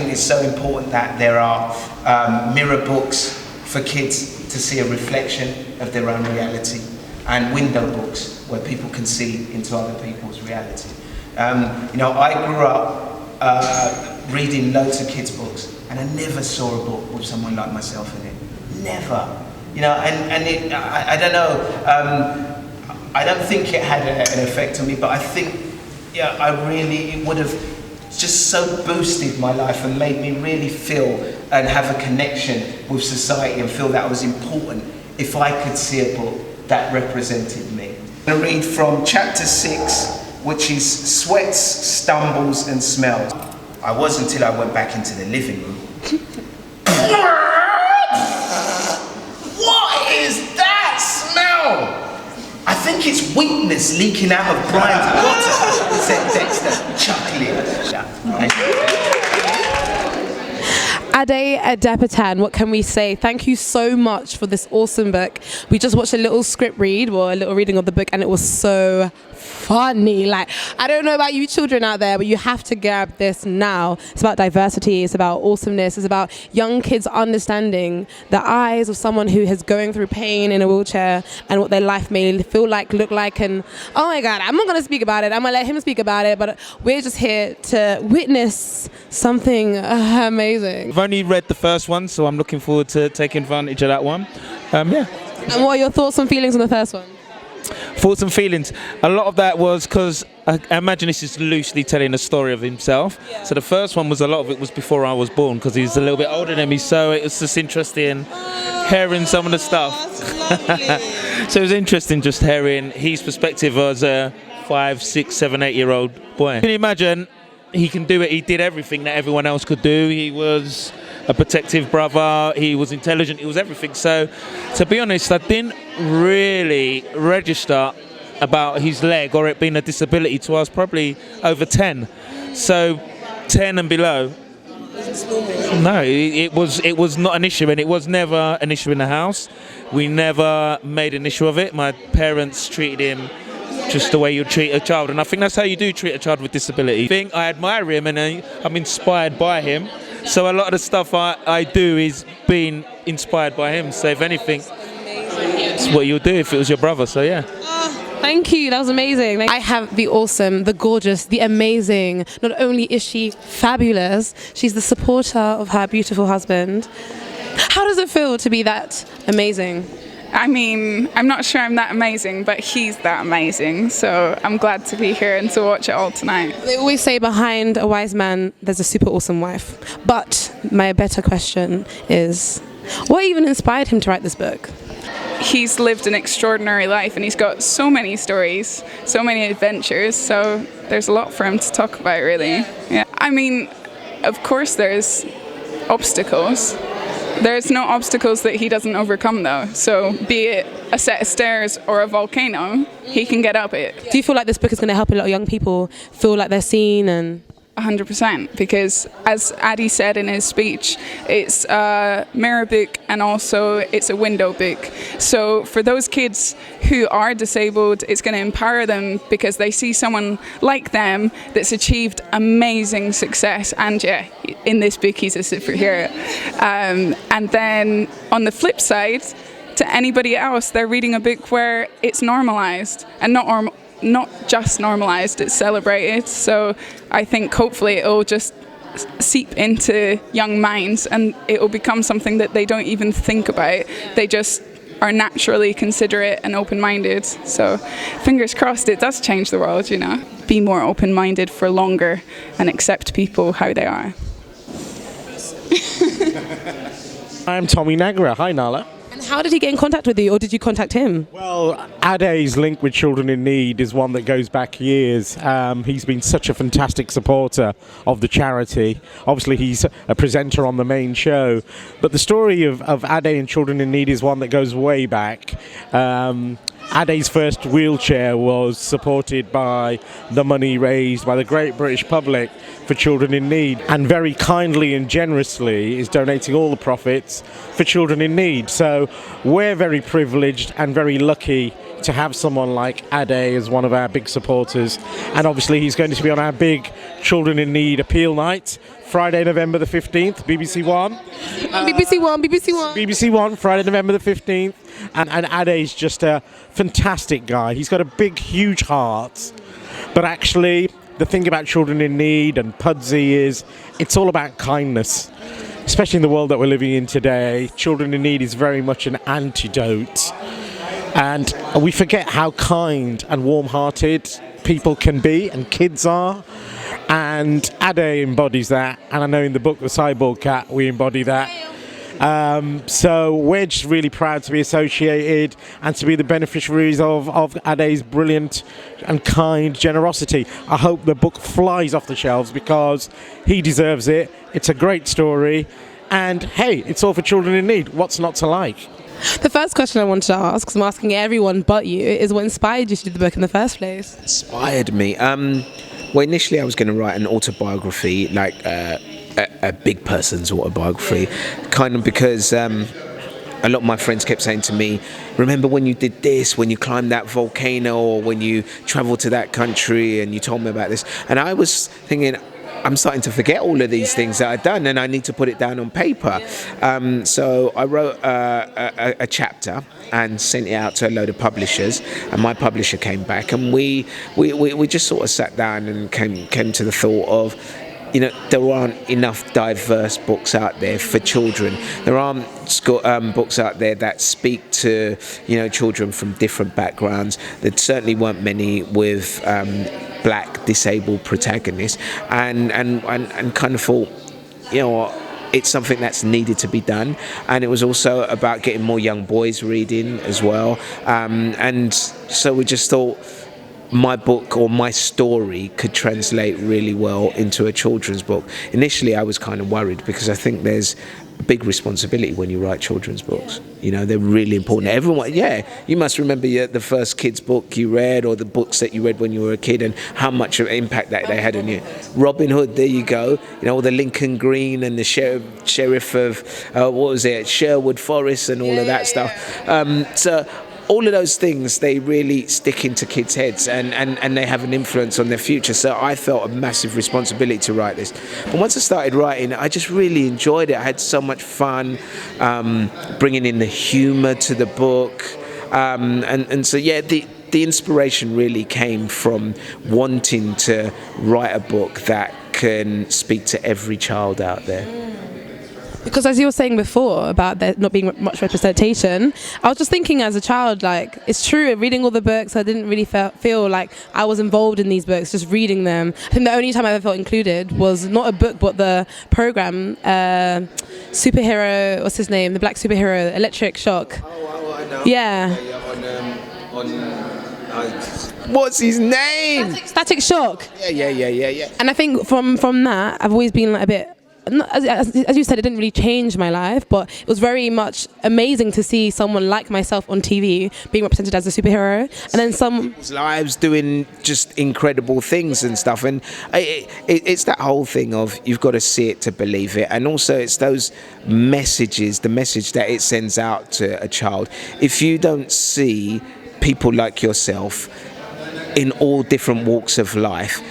think it's so important that there are mirror books for kids to see a reflection of their own reality, and window books where people can see into other people's reality. I grew up reading loads of kids' books, and I never saw a book with someone like myself in it. Never. I don't know. I don't think it had an effect on me, but I think, it would have just so boosted my life and made me really feel and have a connection with society and feel that was important if I could see a book that represented me. I'm going to read from chapter 6, which is Sweats, Stumbles and Smells. I was until I went back into the living room. What is that smell? I think it's weakness leaking out of Brian's gutter, said Dexter, chuckling. Ade Adepitan, what can we say? Thank you so much for this awesome book. We just watched a little script read, or a little reading of the book, and it was so funny. Like, I don't know about you children out there, but you have to grab this now. It's about diversity, it's about awesomeness, it's about young kids understanding the eyes of someone who is going through pain in a wheelchair and what their life may feel like, look like, and oh my God, I'm not going to speak about it. I'm going to let him speak about it, but we're just here to witness something amazing. I've only read the first one, so I'm looking forward to taking advantage of that one. And what are your thoughts and feelings on the first one? Thoughts and feelings. A lot of that was because I imagine this is loosely telling a story of himself. Yeah. So the first one was, a lot of it was before I was born, because he's a little bit older than me. So it was just interesting hearing some of the stuff. So it was interesting just hearing his perspective as a 5, 6, 7, 8-year-old boy. Can you imagine? He can do it. He did everything that everyone else could do. He was a protective brother. He was intelligent. He was everything. So, to be honest, I didn't really register about his leg or it being a disability till I was probably over 10. So, 10 and below. No, it was not an issue, and it was never an issue in the house. We never made an issue of it. My parents treated him just the way you treat a child, and I think that's how you do treat a child with disability. I admire him and I'm inspired by him, so a lot of the stuff I do is being inspired by him. So if anything, it's what you'll do if it was your brother. So yeah. Thank you, that was amazing. I have the awesome, the gorgeous, the amazing. Not only is she fabulous, she's the supporter of her beautiful husband. How does it feel to be that amazing? I mean, I'm not sure I'm that amazing, but he's that amazing. So I'm glad to be here and to watch it all tonight. They always say behind a wise man, there's a super awesome wife. But my better question is, what even inspired him to write this book? He's lived an extraordinary life, and he's got so many stories, so many adventures. So there's a lot for him to talk about, really. Yeah. I mean, of course there's obstacles. There's no obstacles that he doesn't overcome, though. So be it a set of stairs or a volcano, he can get up it. Do you feel like this book is going to help a lot of young people feel like they're seen? And 100%, because as Ade said in his speech, it's a mirror book and also it's a window book. So for those kids who are disabled, it's going to empower them because they see someone like them that's achieved amazing success. And yeah, in this book he's a superhero. And then on the flip side, to anybody else, they're reading a book where it's normalized and not just normalized, it's celebrated. So I think hopefully it'll just seep into young minds and it'll become something that they don't even think about. They just are naturally considerate and open-minded. So fingers crossed it does change the world, you know. Be more open-minded for longer and accept people how they are. I'm Tommy Nagra. Hi, Nala. And how did he get in contact with you, or did you contact him? Well, Ade's link with Children in Need is one that goes back years. He's been such a fantastic supporter of the charity. Obviously, he's a presenter on the main show. But the story of Ade and Children in Need is one that goes way back. Ade's first wheelchair was supported by the money raised by the great British public for Children in Need, and very kindly and generously is donating all the profits for Children in Need. So we're very privileged and very lucky to have someone like Ade as one of our big supporters. And obviously he's going to be on our big Children in Need appeal night, Friday, November the 15th, BBC One. BBC One, Friday, November the 15th. And Ade's just a fantastic guy. He's got a big, huge heart. But actually, the thing about Children in Need and Pudsey is it's all about kindness. Especially in the world that we're living in today, Children in Need is very much an antidote. And we forget how kind and warm-hearted people can be, and kids are. And Ade embodies that, and I know in the book, The Cyborg Cat, we embody that. So we're just really proud to be associated and to be the beneficiaries of Ade's brilliant and kind generosity. I hope the book flies off the shelves because he deserves it. It's a great story, and hey, it's all for children in need. What's not to like? The first question I wanted to ask, because I'm asking everyone but you, is what inspired you to do the book in the first place? Inspired me? Well, initially I was going to write an autobiography, like a big person's autobiography, kind of because a lot of my friends kept saying to me, remember when you did this, when you climbed that volcano, or when you travelled to that country and you told me about this. And I was thinking, I'm starting to forget all of these things that I've done, and I need to put it down on paper. So I wrote a chapter and sent it out to a load of publishers, and my publisher came back, and we just sort of sat down and came to the thought of, there aren't enough diverse books out there for children. There aren't books out there that speak to, children from different backgrounds. There certainly weren't many with black disabled protagonists, and kind of thought, it's something that's needed to be done. And it was also about getting more young boys reading as well. And so we just thought, my book or my story could translate really well into a children's book. Initially, I was kind of worried because I think there's a big responsibility when you write children's books. They're really important. Everyone, you must remember the first kids' book you read, or the books that you read when you were a kid, and how much of an impact that they had on you. Robin Hood, there you go. All the Lincoln Green and the sheriff of Sherwood Forest and all of that stuff. So all of those things, they really stick into kids' heads, and they have an influence on their future. So I felt a massive responsibility to write this. But once I started writing, I just really enjoyed it. I had so much fun bringing in the humour to the book. And so, the inspiration really came from wanting to write a book that can speak to every child out there. Because as you were saying before about there not being much representation, I was just thinking as a child, like, it's true, reading all the books, I didn't really feel like I was involved in these books, just reading them. I think the only time I ever felt included was not a book, but the program, superhero, what's his name? The black superhero, Electric Shock. Oh, I know. Yeah. What's his name? Static Shock. Yeah. And I think from that, I've always been like a bit, as you said, it didn't really change my life, but it was very much amazing to see someone like myself on TV being represented as a superhero, and then some people's lives doing just incredible things and stuff. And it's that whole thing of you've got to see it to believe it, and also it's those messages, the message that it sends out to a child. If you don't see people like yourself in all different walks of life,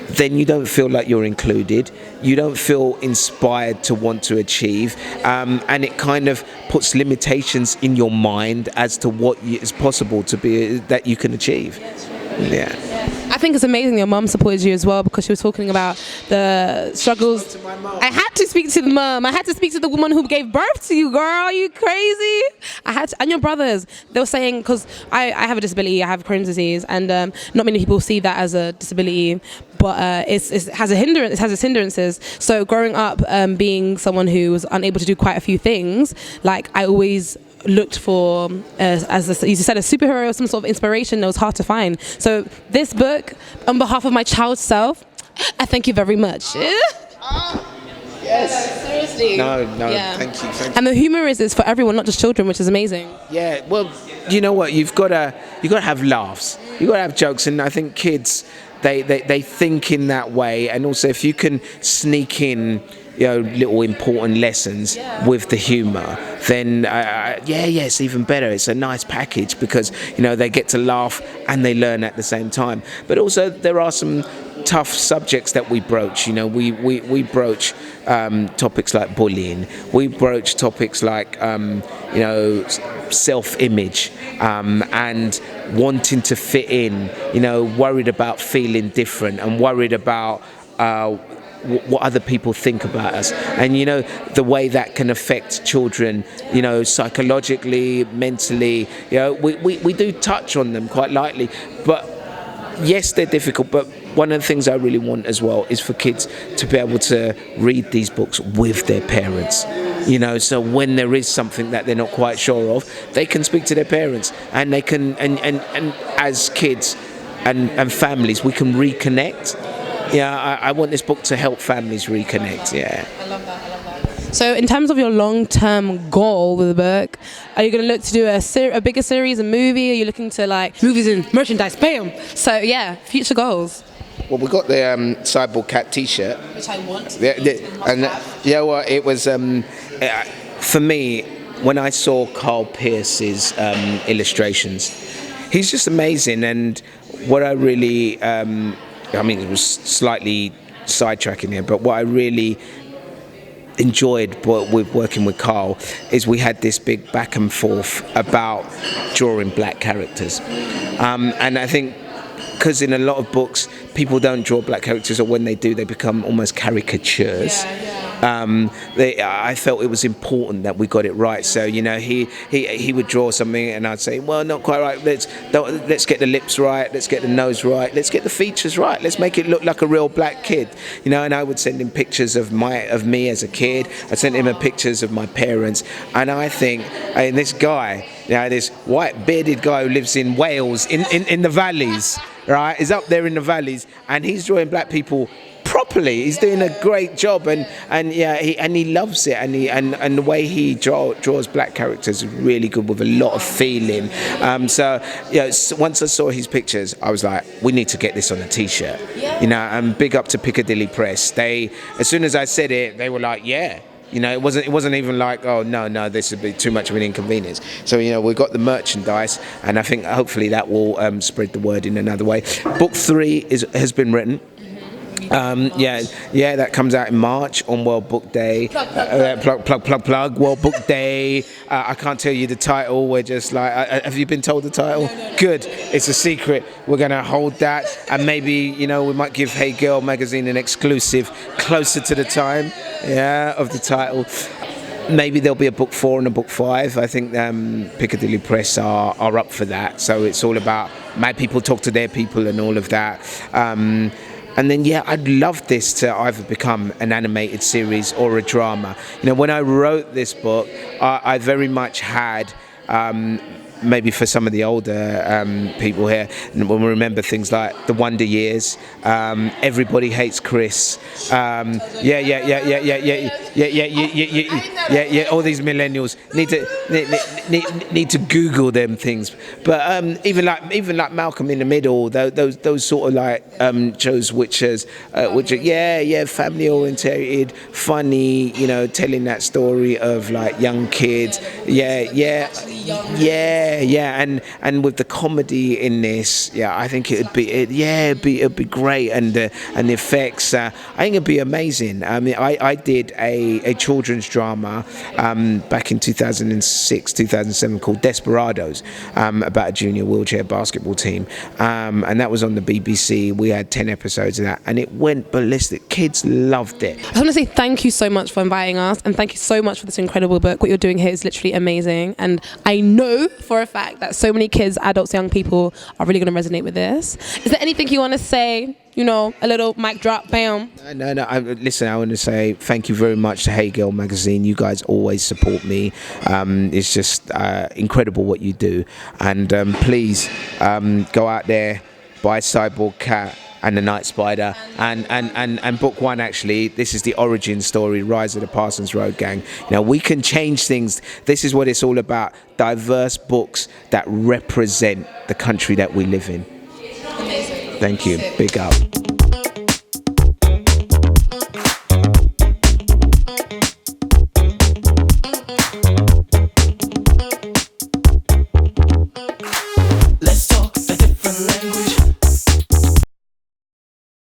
then you don't feel like you're included, you don't feel inspired to want to achieve, and it kind of puts limitations in your mind as to what is possible to be, that you can achieve. Yeah. I think it's amazing your mum supported you as well, because she was talking about the struggles. I had to speak to the mum. I had to speak to the woman who gave birth to you, girl. Are you crazy? I had to, and your brothers. They were saying, because I have a disability, I have Crohn's disease, and not many people see that as a disability, but it has its hindrances. So growing up, being someone who was unable to do quite a few things, like I always looked for, as you said, a superhero, some sort of inspiration that was hard to find. So this book, on behalf of my child self, I thank you very much. Yes. Seriously. No, Yeah. thank you. And the humor is for everyone, not just children, which is amazing. Yeah, well, you know what? You've got to have laughs. You've got to have jokes, and I think kids, they think in that way. And also, if you can sneak in little important lessons with the humour, then it's even better. It's a nice package because they get to laugh and they learn at the same time. But also there are some tough subjects that we broach. We broach topics like bullying. We broach topics like self-image and wanting to fit in. Worried about feeling different and worried about what other people think about us, and the way that can affect children, psychologically, mentally. We do touch on them quite lightly, but yes, they're difficult. But one of the things I really want as well is for kids to be able to read these books with their parents. So when there is something that they're not quite sure of, they can speak to their parents, and they can, and as kids and families, we can reconnect. I want this book to help families reconnect. I love that. So in terms of your long-term goal with the book, are you going to look to do a bigger series, a movie? Are you looking to movies and merchandise? Bam! So future goals. Well, we got the Cyborg Cat T-shirt, Which I want. It was for me when I saw Carl Pearce's illustrations. He's just amazing, and what I really it was slightly sidetracking here, but what I really enjoyed with working with Carl is we had this big back and forth about drawing black characters, and I think because in a lot of books people don't draw black characters, or when they do they become almost caricatures. I felt it was important that we got it right. So he would draw something and I'd say, well, not quite right, let's get the lips right, let's get the nose right, let's get the features right, let's make it look like a real black kid, and I would send him pictures of me as a kid. I sent him pictures of my parents, and I think this guy, this white bearded guy who lives in Wales in the valleys, right, is up there in the valleys, and he's drawing black people properly. He's doing a great job, and he loves it, and the way he draws black characters is really good with a lot of feeling. So once I saw his pictures, I was like, we need to get this on a T-shirt. And big up to Piccadilly Press. They, as soon as I said it, they were like, yeah. It wasn't even like, oh no, this would be too much of an inconvenience. So we've got the merchandise, and I think hopefully that will spread the word in another way. Book 3 has been written. That comes out in March on World Book Day. Plug World Book Day. I can't tell you the title. We're just have you been told the title? No. Good. It's a secret. We're gonna hold that, and maybe we might give Hey Girl magazine an exclusive closer to the time, of the title. Maybe there'll be a book 4 and a book 5. I think Piccadilly Press are up for that. So it's all about mad people talk to their people and all of that. And then, I'd love this to either become an animated series or a drama. When I wrote this book, I very much had, maybe for some of the older people here, when we remember things like The Wonder Years, Everybody Hates Chris, all these millennials need to Google them things. But even like Malcolm in the Middle, those sort of shows which are family orientated, funny, telling that story of young kids, and with the comedy in this, I think it'd be great, and the effects, I think it'd be amazing. I mean, I did a children's drama back in 2006, 2007 called Desperados, about a junior wheelchair basketball team, and that was on the BBC. We had 10 episodes of that, and it went ballistic. Kids loved it. I want to say thank you so much for inviting us, and thank you so much for this incredible book. What you're doing here is literally amazing, and I know for a fact that so many kids, adults, young people are really going to resonate with this. Is there anything you want to say? A little mic drop, bam. No. Listen, I want to say thank you very much to Hey Girl magazine. You guys always support me. It's just incredible what you do. And please go out there, buy Cyborg Cat and the Night Spider, and book 1. Actually, this is the origin story, Rise of the Parsons Road Gang. We can change things. This is what it's all about. Diverse books that represent the country that we live in. Amazing. Thank you. Big up. language.